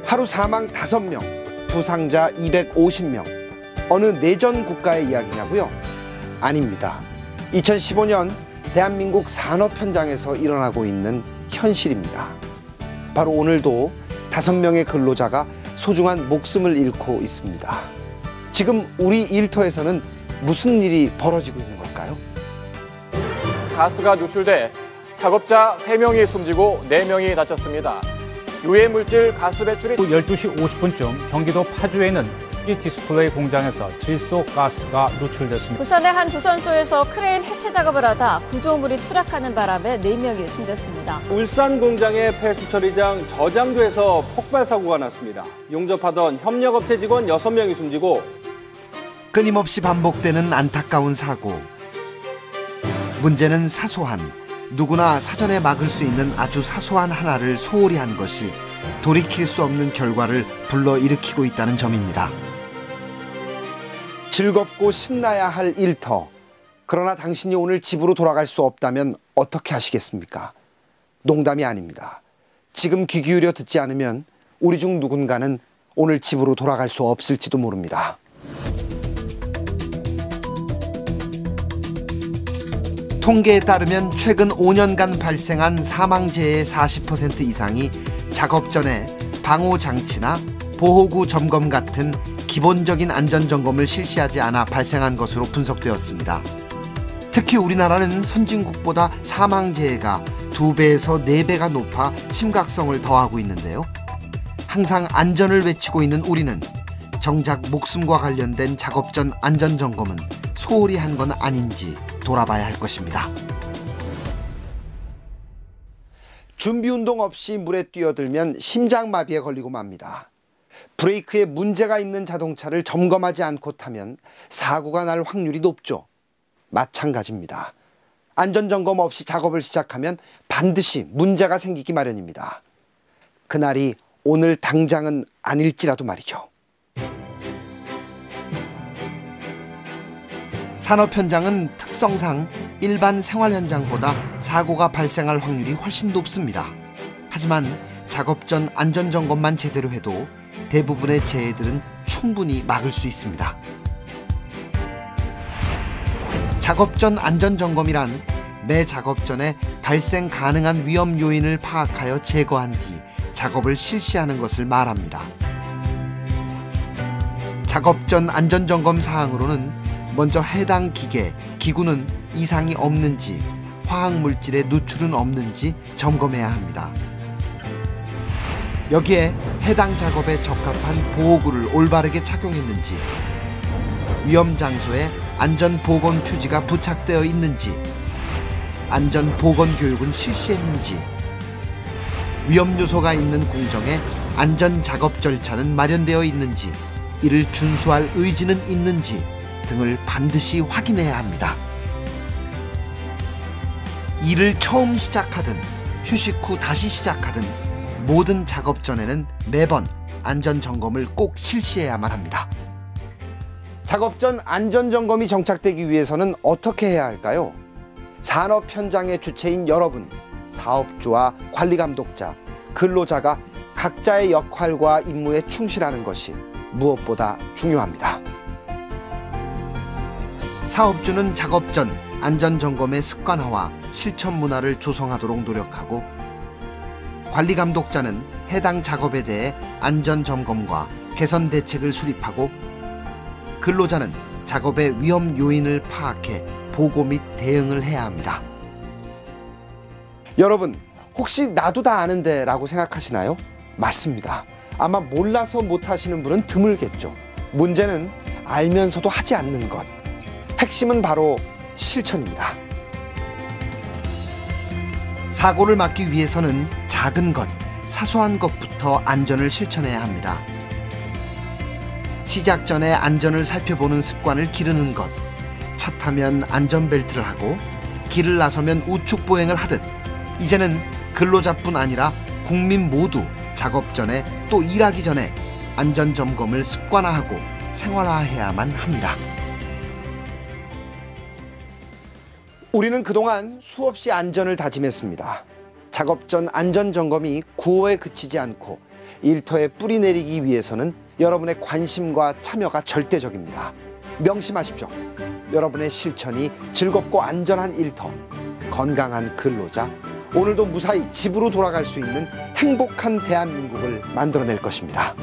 하루 사망 5명, 부상자 250명. 어느 내전 국가의 이야기냐고요? 아닙니다. 2015년 대한민국 산업 현장에서 일어나고 있는 현실입니다. 바로 오늘도 5명의 근로자가 소중한 목숨을 잃고 있습니다. 지금 우리 일터에서는 무슨 일이 벌어지고 있는 걸까요? 가스가 노출돼 작업자 3명이 숨지고 4명이 다쳤습니다. 유해 물질 가스 배출이 12시 50분쯤 경기도 파주에 있는 디스플레이 공장에서 질소 가스가 노출됐습니다. 부산의 한 조선소에서 크레인 해체 작업을 하다 구조물이 추락하는 바람에 4명이 숨졌습니다. 울산 공장의 폐수 처리장 저장소에서 폭발 사고가 났습니다. 용접하던 협력업체 직원 6명이 숨지고 끊임없이 반복되는 안타까운 사고. 문제는 사소한, 누구나 사전에 막을 수 있는 아주 사소한 하나를 소홀히 한 것이 돌이킬 수 없는 결과를 불러일으키고 있다는 점입니다. 즐겁고 신나야 할 일터. 그러나 당신이 오늘 집으로 돌아갈 수 없다면 어떻게 하시겠습니까? 농담이 아닙니다. 지금 귀 기울여 듣지 않으면 우리 중 누군가는 오늘 집으로 돌아갈 수 없을지도 모릅니다. 통계에 따르면 최근 5년간 발생한 사망재해의 40% 이상이 작업 전에 방호장치나 보호구 점검 같은 기본적인 안전점검을 실시하지 않아 발생한 것으로 분석되었습니다. 특히 우리나라는 선진국보다 사망재해가 2배에서 4배가 높아 심각성을 더하고 있는데요. 항상 안전을 외치고 있는 우리는 정작 목숨과 관련된 작업 전 안전점검은 소홀히 한 건 아닌지 돌아봐야 할 것입니다. 준비운동 없이 물에 뛰어들면 심장마비에 걸리고 맙니다. 브레이크에 문제가 있는 자동차를 점검하지 않고 타면 사고가 날 확률이 높죠. 마찬가지입니다. 안전점검 없이 작업을 시작하면 반드시 문제가 생기기 마련입니다. 그날이 오늘 당장은 아닐지라도 말이죠. 산업 현장은 특성상 일반 생활 현장보다 사고가 발생할 확률이 훨씬 높습니다. 하지만 작업 전 안전점검만 제대로 해도 대부분의 재해들은 충분히 막을 수 있습니다. 작업 전 안전점검이란 매 작업 전에 발생 가능한 위험 요인을 파악하여 제거한 뒤 작업을 실시하는 것을 말합니다. 작업 전 안전점검 사항으로는 먼저 해당 기계, 기구는 이상이 없는지, 화학물질의 누출은 없는지 점검해야 합니다. 여기에 해당 작업에 적합한 보호구를 올바르게 착용했는지, 위험 장소에 안전보건 표지가 부착되어 있는지, 안전보건 교육은 실시했는지, 위험 요소가 있는 공정에 안전작업 절차는 마련되어 있는지, 이를 준수할 의지는 있는지 등을 반드시 확인해야 합니다. 일을 처음 시작하든 휴식 후 다시 시작하든 모든 작업 전에는 매번 안전점검을 꼭 실시해야만 합니다. 작업 전 안전점검이 정착되기 위해서는 어떻게 해야 할까요? 산업 현장의 주체인 여러분, 사업주와 관리감독자, 근로자가 각자의 역할과 임무에 충실하는 것이 무엇보다 중요합니다. 사업주는 작업 전 안전점검의 습관화와 실천 문화를 조성하도록 노력하고, 관리감독자는 해당 작업에 대해 안전점검과 개선 대책을 수립하고, 근로자는 작업의 위험 요인을 파악해 보고 및 대응을 해야 합니다. 여러분, 혹시 나도 다 아는데 라고 생각하시나요? 맞습니다. 아마 몰라서 못하시는 분은 드물겠죠. 문제는 알면서도 하지 않는 것. 핵심은 바로 실천입니다. 사고를 막기 위해서는 작은 것, 사소한 것부터 안전을 실천해야 합니다. 시작 전에 안전을 살펴보는 습관을 기르는 것, 차 타면 안전벨트를 하고 길을 나서면 우측 보행을 하듯 이제는 근로자뿐 아니라 국민 모두 작업 전에 또 일하기 전에 안전점검을 습관화하고 생활화해야만 합니다. 우리는 그동안 수없이 안전을 다짐했습니다. 작업 전 안전점검이 구호에 그치지 않고 일터에 뿌리 내리기 위해서는 여러분의 관심과 참여가 절대적입니다. 명심하십시오. 여러분의 실천이 즐겁고 안전한 일터, 건강한 근로자, 오늘도 무사히 집으로 돌아갈 수 있는 행복한 대한민국을 만들어낼 것입니다.